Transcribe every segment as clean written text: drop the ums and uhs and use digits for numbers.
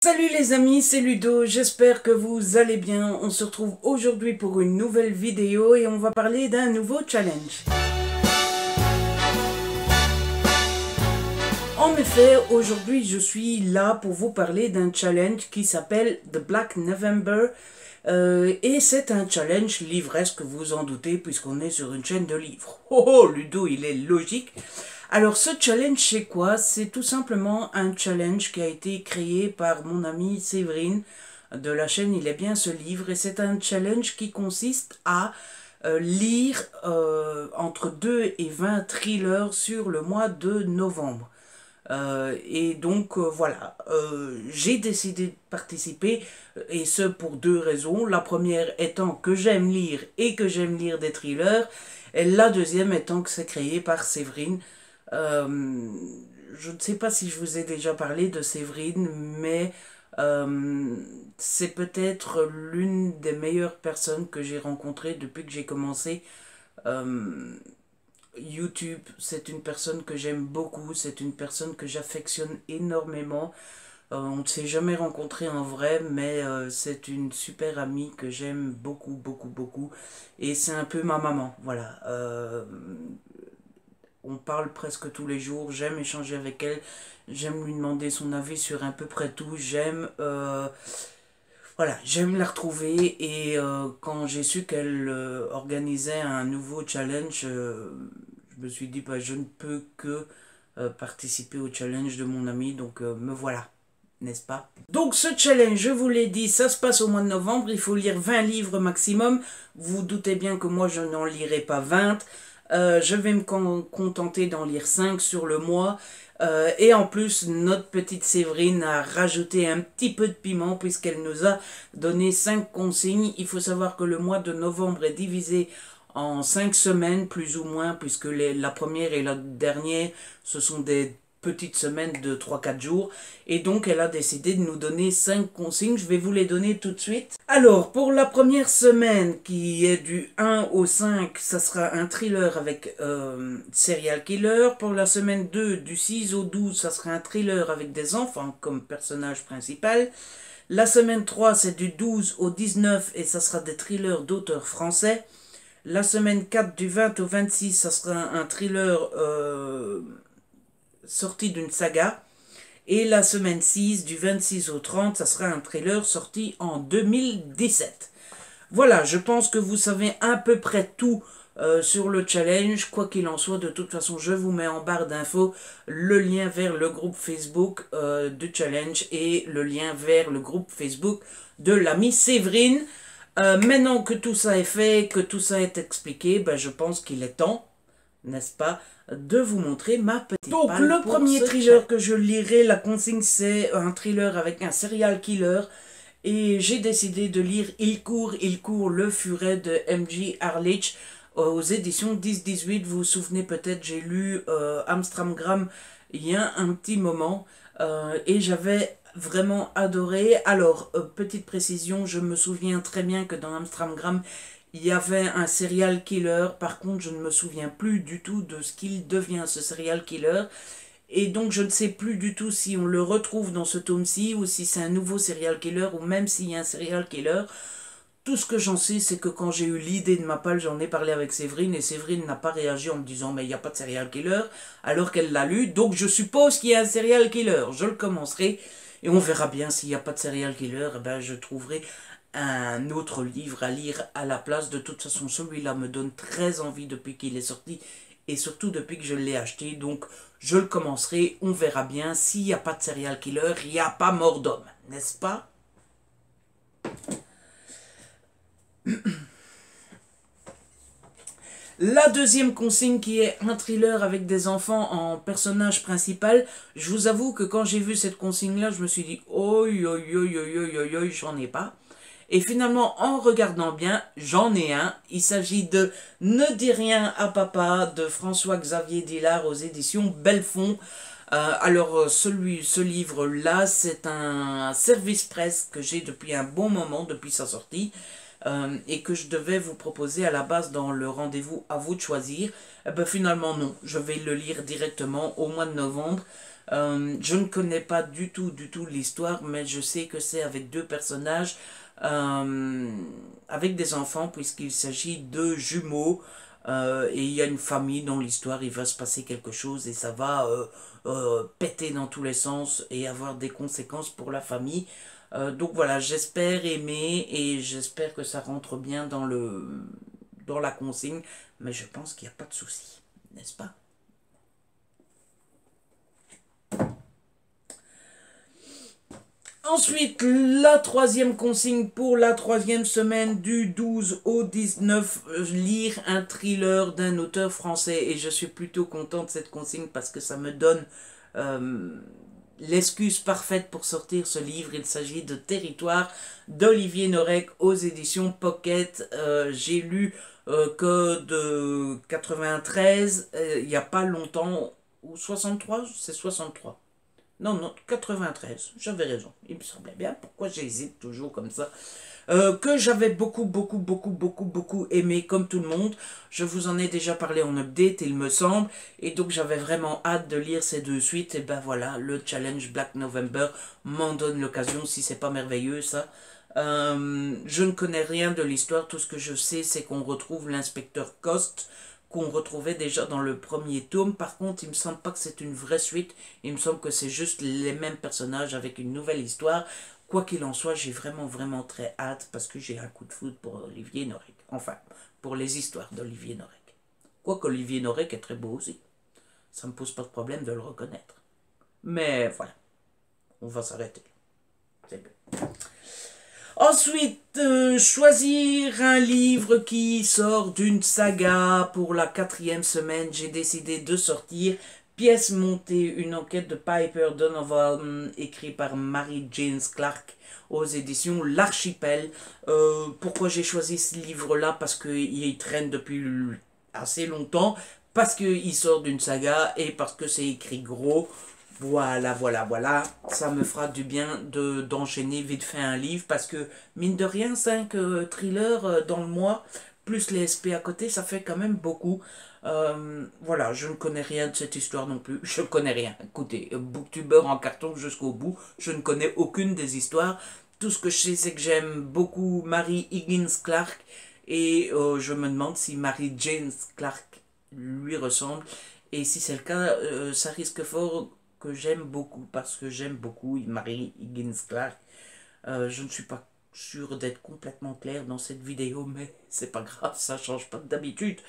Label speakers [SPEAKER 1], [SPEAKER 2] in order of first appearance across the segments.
[SPEAKER 1] Salut les amis, c'est Ludo, j'espère que vous allez bien. On se retrouve aujourd'hui pour une nouvelle vidéo et on va parler d'un nouveau challenge. En effet, aujourd'hui je suis là pour vous parler d'un challenge qui s'appelle The Black November. Et c'est un challenge livresque, vous en doutez, puisqu'on est sur une chaîne de livres. Oh oh, Ludo, il est logique. Alors ce challenge c'est quoi? C'est tout simplement un challenge qui a été créé par mon amie Séverine de la chaîne Il est bien ce livre, et c'est un challenge qui consiste à lire entre 2 et 20 thrillers sur le mois de novembre. Voilà, j'ai décidé de participer, et ce pour deux raisons. La première étant que j'aime lire et que j'aime lire des thrillers, et la deuxième étant que c'est créé par Séverine. Je ne sais pas si je vous ai déjà parlé de Séverine, mais c'est peut-être l'une des meilleures personnes que j'ai rencontrées depuis que j'ai commencé YouTube. C'est une personne que j'aime beaucoup, c'est une personne que j'affectionne énormément. On ne s'est jamais rencontré en vrai, mais c'est une super amie que j'aime beaucoup, beaucoup, beaucoup. Et c'est un peu ma maman, voilà. On parle presque tous les jours, j'aime échanger avec elle, j'aime lui demander son avis sur à peu près tout, voilà, j'aime la retrouver. Et quand j'ai su qu'elle organisait un nouveau challenge, je me suis dit, bah, je ne peux que participer au challenge de mon ami, donc me voilà, n'est-ce pas? Donc ce challenge, je vous l'ai dit, ça se passe au mois de novembre, il faut lire 20 livres maximum. Vous doutez bien que moi je n'en lirai pas 20. Je vais me contenter d'en lire 5 sur le mois. Et en plus, notre petite Séverine a rajouté un petit peu de piment puisqu'elle nous a donné 5 consignes. Il faut savoir que le mois de novembre est divisé en 5 semaines, plus ou moins, puisque la première et la dernière, ce sont des petites semaines de 3-4 jours. Et donc, elle a décidé de nous donner 5 consignes. Je vais vous les donner tout de suite. Alors, pour la première semaine, qui est du 1 au 5, ça sera un thriller avec serial killer. Pour la semaine 2, du 6 au 12, ça sera un thriller avec des enfants comme personnage principal. La semaine 3, c'est du 12 au 19 et ça sera des thrillers d'auteurs français. La semaine 4, du 20 au 26, ça sera un thriller sorti d'une saga. Et la semaine 6, du 26 au 30, ça sera un thriller sorti en 2017. Voilà, je pense que vous savez à peu près tout sur le challenge. Quoi qu'il en soit, de toute façon, je vous mets en barre d'infos le lien vers le groupe Facebook du challenge et le lien vers le groupe Facebook de l'amie Séverine. Maintenant que tout ça est fait, que tout ça est expliqué, ben, je pense qu'il est temps, n'est-ce pas, de vous montrer ma petite palle. Donc le premier thriller que je lirai, la consigne c'est un thriller avec un serial killer. Et j'ai décidé de lire il court, le furet de M.J. Harlich aux éditions 10-18. Vous vous souvenez peut-être, j'ai lu Amstramgram il y a un petit moment et j'avais vraiment adoré. Alors, petite précision, je me souviens très bien que dans Amstramgram, il y avait un serial killer. Par contre, je ne me souviens plus du tout de ce qu'il devient, ce serial killer. Et donc, je ne sais plus du tout si on le retrouve dans ce tome-ci ou si c'est un nouveau serial killer ou même s'il y a un serial killer. Tout ce que j'en sais, c'est que quand j'ai eu l'idée de ma palle, j'en ai parlé avec Séverine et Séverine n'a pas réagi en me disant « mais il n'y a pas de serial killer » alors qu'elle l'a lu. Donc, je suppose qu'il y a un serial killer. Je le commencerai et on verra bien s'il n'y a pas de serial killer. Eh ben, je trouverai un autre livre à lire à la place. De toute façon, celui-là me donne très envie depuis qu'il est sorti et surtout depuis que je l'ai acheté. Donc, je le commencerai, on verra bien. S'il n'y a pas de serial killer, il n'y a pas mort d'homme, n'est-ce pas? La deuxième consigne qui est un thriller avec des enfants en personnage principal, je vous avoue que quand j'ai vu cette consigne-là, je me suis dit « oi, oi, oi, oi, oi, oi, j'en ai pas ». Et finalement, en regardant bien, j'en ai un. Il s'agit de Ne dis rien à papa de François-Xavier Dillard aux éditions Belfond. Ce livre-là, c'est un service presse que j'ai depuis un bon moment, depuis sa sortie, et que je devais vous proposer à la base dans le rendez-vous à vous de choisir. Eh ben, finalement, non. Je vais le lire directement au mois de novembre. Je ne connais pas du tout l'histoire, mais je sais que c'est avec deux personnages, avec des enfants, puisqu'il s'agit de jumeaux, et il y a une famille dans l'histoire, il va se passer quelque chose et ça va péter dans tous les sens et avoir des conséquences pour la famille. Donc voilà, j'espère aimer et j'espère que ça rentre bien dans la consigne, mais je pense qu'il n'y a pas de souci, n'est-ce pas? Ensuite, la troisième consigne pour la troisième semaine du 12 au 19, lire un thriller d'un auteur français. Et je suis plutôt content de cette consigne parce que ça me donne l'excuse parfaite pour sortir ce livre. Il s'agit de Territoire d'Olivier Norek aux éditions Pocket. J'ai lu que de 93, il n'y a pas longtemps, ou 63, c'est 63. Non, non, 93, j'avais raison. Il me semblait bien. Pourquoi j'hésite toujours comme ça? Que j'avais beaucoup aimé, comme tout le monde. Je vous en ai déjà parlé en update, il me semble. Et donc, j'avais vraiment hâte de lire ces deux suites. Et ben voilà, le challenge Black November m'en donne l'occasion, si c'est pas merveilleux, ça. Je ne connais rien de l'histoire. Tout ce que je sais, c'est qu'on retrouve l'inspecteur Coste, qu'on retrouvait déjà dans le premier tome. Par contre, il me semble pas que c'est une vraie suite. Il me semble que c'est juste les mêmes personnages avec une nouvelle histoire. Quoi qu'il en soit, j'ai vraiment très hâte parce que j'ai un coup de foudre pour Olivier Norek. Enfin, pour les histoires d'Olivier Norek. Quoique Olivier Norek est très beau aussi. Ça me pose pas de problème de le reconnaître. Mais voilà, on va s'arrêter. C'est bien. Ensuite, choisir un livre qui sort d'une saga pour la 4e semaine. J'ai décidé de sortir Pièce montée, une enquête de Piper Donovan, écrit par Mary James Clark aux éditions L'Archipel. Pourquoi j'ai choisi ce livre-là? Parce qu'il traîne depuis assez longtemps, parce qu'il sort d'une saga et parce que c'est écrit gros. Voilà. Ça me fera du bien d'enchaîner vite fait un livre parce que, mine de rien, 5 thrillers dans le mois, plus les SP à côté, ça fait quand même beaucoup. Voilà, je ne connais rien de cette histoire non plus. Je ne connais rien. Écoutez, booktuber en carton jusqu'au bout, je ne connais aucune des histoires. Tout ce que je sais, c'est que j'aime beaucoup Mary Higgins Clark et je me demande si Mary James Clark lui ressemble. Et si c'est le cas, ça risque fort que j'aime beaucoup, parce que j'aime beaucoup Mary Higgins Clark. Je ne suis pas sûr d'être complètement clair dans cette vidéo, mais c'est pas grave, ça change pas d'habitude.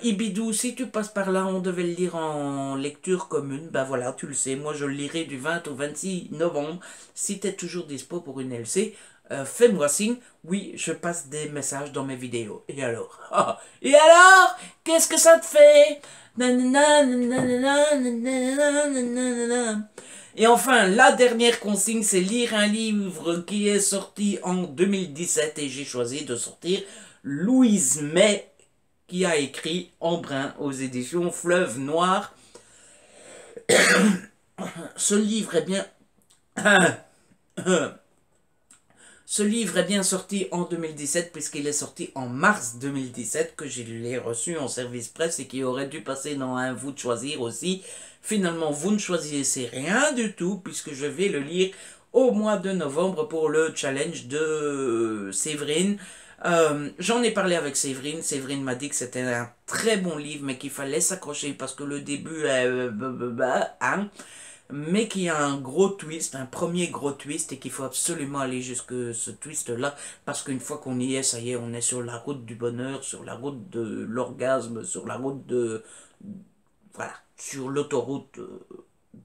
[SPEAKER 1] Ibidou, si tu passes par là, on devait le lire en lecture commune. Ben voilà, tu le sais, moi je le lirai du 20 au 26 novembre. Si tu es toujours dispo pour une LC, fais-moi signe. Oui, je passe des messages dans mes vidéos. Et alors? Et alors? Qu'est-ce que ça te fait? Et enfin, la dernière consigne, c'est lire un livre qui est sorti en 2017 et j'ai choisi de sortir Louise May, qui a écrit Embrun aux éditions Fleuve Noir. Ce livre est bien... Ce livre est bien sorti en 2017 puisqu'il est sorti en mars 2017 que je l'ai reçu en service presse et qui aurait dû passer dans un vous de choisir aussi. Finalement, vous ne choisissez rien du tout puisque je vais le lire au mois de novembre pour le challenge de Séverine. J'en ai parlé avec Séverine. Séverine m'a dit que c'était un très bon livre mais qu'il fallait s'accrocher parce que le début est... mais qu'il y a un gros twist, un premier gros twist et qu'il faut absolument aller jusque ce twist-là parce qu'une fois qu'on y est, ça y est, on est sur la route du bonheur, sur la route de l'orgasme, sur la route de... Voilà, sur l'autoroute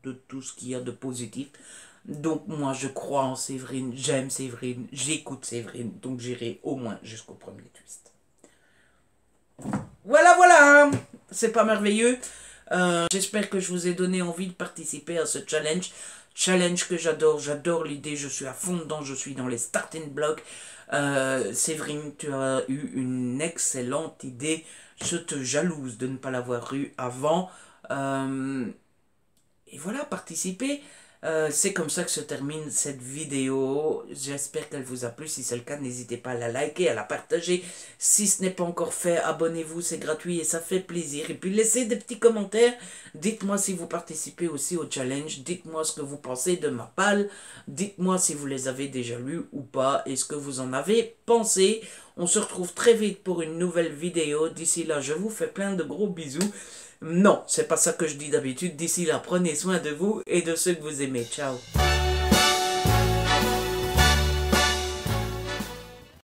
[SPEAKER 1] de tout ce qu'il y a de positif. Donc moi je crois en Séverine, j'aime Séverine, j'écoute Séverine, donc j'irai au moins jusqu'au premier twist. Voilà, c'est pas merveilleux. J'espère que je vous ai donné envie de participer à ce challenge. Challenge que j'adore l'idée, je suis à fond dedans, je suis dans les starting blocks. Séverine, tu as eu une excellente idée. Je te jalouse de ne pas l'avoir eu avant. Et voilà, participer. C'est comme ça que se termine cette vidéo. J'espère qu'elle vous a plu. Si c'est le cas, n'hésitez pas à la liker, à la partager. Si ce n'est pas encore fait, abonnez-vous, c'est gratuit et ça fait plaisir. Et puis laissez des petits commentaires. Dites-moi si vous participez aussi au challenge. Dites-moi ce que vous pensez de ma palle. Dites-moi si vous les avez déjà lus ou pas et ce que vous en avez pensé. On se retrouve très vite pour une nouvelle vidéo. D'ici là, je vous fais plein de gros bisous. Non, c'est pas ça que je dis d'habitude. D'ici là, prenez soin de vous et de ceux que vous aimez. Ciao.